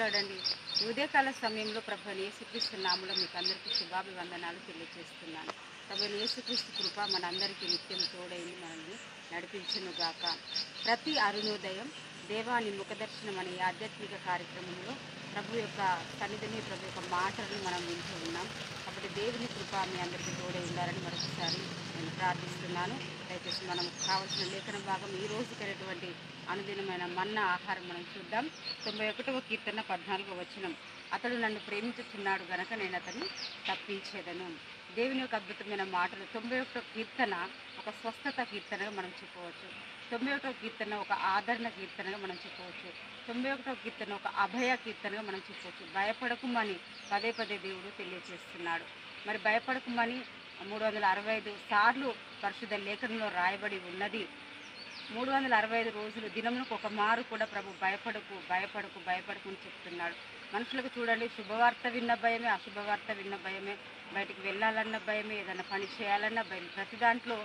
Lord. ఈ ఉదయకాల సమయంలో ప్రభువైన యేసుక్రీస్తు నామములో మీకు అందరికీ శుభాభివందనాలు తెలియజేస్తున్నాను. ప్రభువైన యేసుక్రీస్తు కృప మనందరికీ నిత్యం తోడైంది, మనల్ని నడిపించునుగాక. ప్రతి అరుణోదయం దేవాని ముఖదర్శనం అనే ఆధ్యాత్మిక కార్యక్రమంలో ప్రభు యొక్క సన్నిధిని, ప్రభు యొక్క మాటలను మనం వింటూ ఉన్నాం. కాబట్టి దేవుని కృప మీ అందరికీ తోడై ఉండాలని మరొకసారి నేను ప్రార్థిస్తున్నాను. దయచేసి మనం కావాల్సిన లేఖన భాగం ఈ రోజుకైనటువంటి అనుదినమైన మన్నా ఆహారం మనం చూద్దాం. 91వ కీర్తన 14వ వచనం. అతడు నన్ను ప్రేమించుచున్నాడు గనక నేను అతన్ని తప్పించేదను. దేవుని యొక్క అద్భుతమైన మాటలు. 91వ కీర్తన ఒక స్వస్థత కీర్తనగా మనం చెప్పవచ్చు. 91వ కీర్తన ఒక ఆదరణ కీర్తనగా మనం చెప్పవచ్చు. 91వ కీర్తన ఒక అభయ కీర్తనగా మనం చెప్పవచ్చు. భయపడకుమని పదే పదే దేవుడు తెలియజేస్తున్నాడు. మరి భయపడకుమని 365 సార్లు పరిశుద్ధ లేఖనంలో రాయబడి ఉన్నది. 365 రోజులు దినమునకు ఒక మారు కూడా ప్రభు భయపడకు భయపడకు భయపడకు అని చెప్తున్నాడు. మనుషులకు చూడండి, శుభవార్త విన్న భయమే, అశుభవార్త విన్న భయమే, బయటికి వెళ్ళాలన్న భయమే, ఏదైనా పని చేయాలన్న భయం. ప్రతి దాంట్లో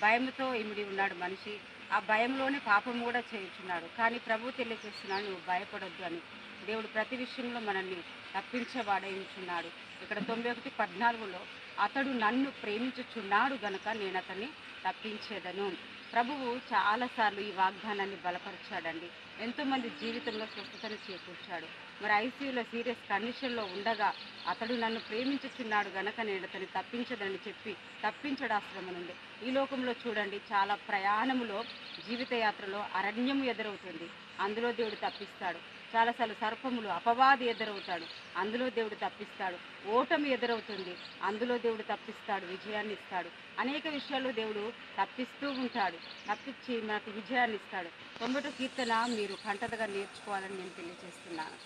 భయంతో ఇమిడి ఉన్నాడు మనిషి. ఆ భయంలోనే పాపం కూడా చేయుచున్నాడు. కానీ ప్రభు తెలియజేస్తున్నాడు, నువ్వు భయపడొద్దు అని. దేవుడు ప్రతి విషయంలో మనల్ని తప్పించవాడై ఉంచున్నాడు. ఇక్కడ 91:14లో అతడు నన్ను ప్రేమించుచున్నాడు గనక నేను అతన్ని తప్పించేదను. ప్రభువు చాలాసార్లు ఈ వాగ్దానాన్ని బలపరిచాడండి. ఎంతోమంది జీవితంలో స్వస్థతను చేకూర్చాడు. మరి ఐసీయూలో సీరియస్ కండిషన్లో ఉండగా అతడు నన్ను ప్రేమించుచున్నాడు గనక నేను అతన్ని తప్పించదని చెప్పి తప్పించడాశ్రమనుంది. ఈ లోకంలో చూడండి, చాలా ప్రయాణములో జీవితయాత్రలో అరణ్యము ఎదురవుతుంది, అందులో దేవుడు తప్పిస్తాడు. చాలాసార్లు సర్పములు అపవాది ఎదురవుతాడు, అందులో దేవుడు తప్పిస్తాడు. ఓటమి ఎదురవుతుంది, అందులో దేవుడు తప్పిస్తాడు, విజయాన్ని ఇస్తాడు. అనేక విషయాల్లో దేవుడు తప్పిస్తూ ఉంటాడు, తప్పించి మనకు విజయాన్ని ఇస్తాడు. 90వ కీర్తన మీరు కంటతగా నేర్చుకోవాలని నేను తెలియజేస్తున్నాను.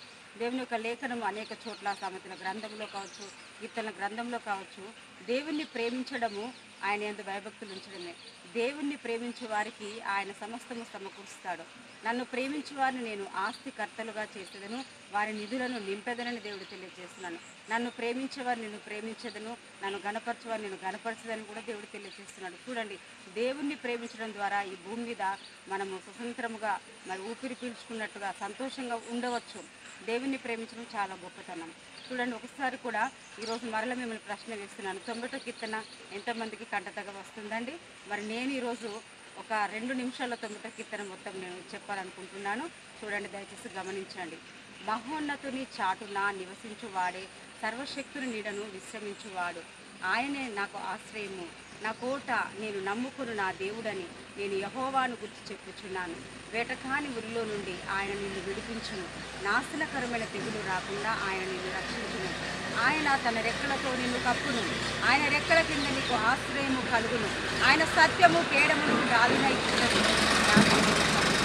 దేవుని యొక్క లేఖనం అనేక చోట్ల సామెతల గ్రంథంలో కావచ్చు, కీర్తన గ్రంథంలో కావచ్చు, దేవుణ్ణి ప్రేమించడము, ఆయన యందు భయభక్తులు ఉంచడమే. దేవుణ్ణి ప్రేమించే వారికి ఆయన సమస్తము సమకూరుస్తాడు. నన్ను ప్రేమించే వారిని నేను ఆస్తికర్తలుగా చేసేదను, వారి నిధులను నింపెదనని దేవుడు తెలియజేస్తున్నాను. నన్ను ప్రేమించేవారు నేను ప్రేమించేదను, నన్ను గణపరచేవారు నేను గణపరచదని కూడా దేవుడు తెలియజేస్తున్నాడు. చూడండి, దేవుణ్ణి ప్రేమించడం ద్వారా ఈ భూమి మీద మనము స్వతంత్రముగా మరి ఊపిరి పీల్చుకున్నట్టుగా సంతోషంగా ఉండవచ్చు. దేవుణ్ణి ప్రేమించడం చాలా గొప్పతనం. చూడండి, ఒకసారి కూడా ఈరోజు మరల మిమ్మల్ని ప్రశ్న వేస్తున్నాను. 90వ కీర్తన ఎంతమందికి కంటతగా వస్తుందండి? మరి నేను ఈరోజు ఒక 2 నిమిషాల్లో 90వ కీర్తన మొత్తం నేను చెప్పాలనుకుంటున్నాను. చూడండి, దయచేసి గమనించండి. మహోన్నతుని చాటున నివసించువాడే, సర్వశక్తుని నీడను విశ్రమించువాడు. ఆయనే నాకు ఆశ్రయము, నా కోట, నేను నమ్ముకును నా దేవుడని నేను యెహోవాను గురించి చెప్పుచున్నాను. వేటకాని ఉరిలో నుండి ఆయన నిన్ను విడిపించును, నాశనకరమైన తెగులు రాకుండా ఆయన నిన్ను రక్షించును. ఆయన తన రెక్కలతో నిన్ను కప్పును, ఆయన రెక్కల కింద నీకు ఆశ్రయము కలుగును. ఆయన సత్యము కేడమును గాలినై ఉన్నది.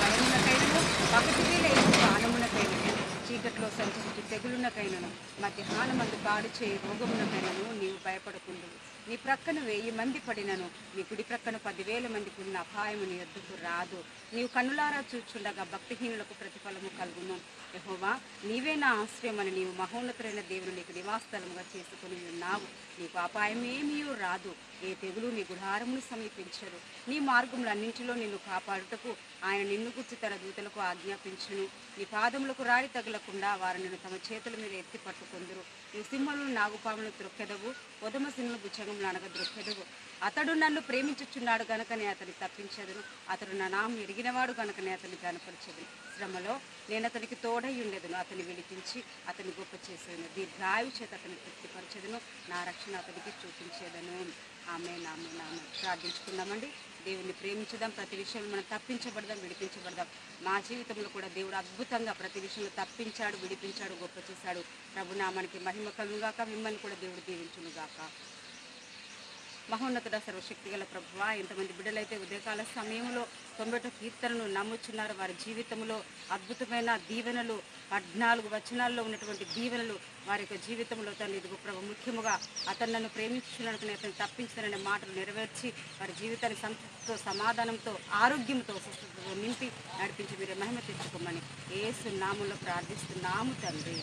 భయమునకైనను పగటివేళ ప్రాణమునకైనను, చీకట్లో సంచరించు తెగులునకైనను, మధ్యాహ్నమందు పాడు చేయి రోగమునకైనను నీవు భయపడకుండు. నీ ప్రక్కన 1000 మంది పడినను, నీ కుడి ప్రక్కన 10,000 మందికి ఉన్న అపాయము నీ ఎద్దుకు రాదు. నీవు కన్నులారా చూచుండగా భక్తిహీనులకు ప్రతిఫలము కలుగును. యెహోవా, నీవే నా ఆశ్రయమని నీవు మహోన్నతులైన దేవుని నీకు నివాసస్థలముగా చేసుకుని ఉన్నావు. నీకు అపాయమేమీ రాదు, ఏ తెగులు నీ గుడారమును సమీపించరు. నీ మార్గములన్నింటిలో నిన్ను కాపాడుటకు ఆయన నిన్ను గుర్చి తన దూతలకు ఆజ్ఞాపించును. నీ పాదములకు రాడి తగలకుండా వారు నిన్ను తమ చేతుల మీద ఎత్తి పట్టుకొందురు. నీ సింహములను నాగుపాములను త్రొక్కెదవు, ఉదమ సింహములు బుచ్చగములు అనగ ద్రొక్కెదవు. అతడు నన్ను ప్రేమించుచున్నాడు గనుకనే అతన్ని తప్పించెదను, అతడు నా నామం ఎరిగినవాడు గనుకనే అతన్ని గనపరచెదను. శ్రమలో నేను అతనికి తోడై ఉండేదను, అతన్ని విడిపించి అతన్ని గొప్ప చేసేదను. దీర్ఘాయు చేత అతన్ని తృప్తిపరచెదను, నా రక్షణ అతనికి చూపించేదను. ఆమేన్, ఆమేన్, ఆమేన్. ప్రార్థించుకుందామండి. దేవుణ్ణి ప్రేమించుదాం, ప్రతి విషయంలో మనం తప్పించబడదాం, విడిపించబడదాం. మా జీవితంలో కూడా దేవుడు అద్భుతంగా ప్రతి విషయంలో తప్పించాడు, విడిపించాడు, గొప్ప చేశాడు. ప్రభునామానికి మహిమ కలుగుగాక. మిమ్మల్ని కూడా దేవుడు దీవించునుగాక. మహోన్నతుడ, సర్వశక్తి గల ప్రభువా, ఎంతమంది బిడ్డలైతే ఉదయకాల సమయంలో 90వ కీర్తనను నమ్ముచున్నారు, వారి జీవితంలో అద్భుతమైన దీవెనలు, 14 వచనాల్లో ఉన్నటువంటి దీవెనలు వారి యొక్క జీవితంలో తండ్రి ఇదిగో ప్రభు, ముఖ్యముగా అతను నన్ను ప్రేమించుకున్నాడని అతను తప్పించుకునే మాటలు నెరవేర్చి వారి జీవితాన్ని సంతృప్తితో, సమాధానంతో, ఆరోగ్యంతో, స్వస్థతతో నింపి నడిపించి మీరే మహిమ తెచ్చుకోమని యేసు నామములో ప్రార్థిస్తున్నాము తండ్రి.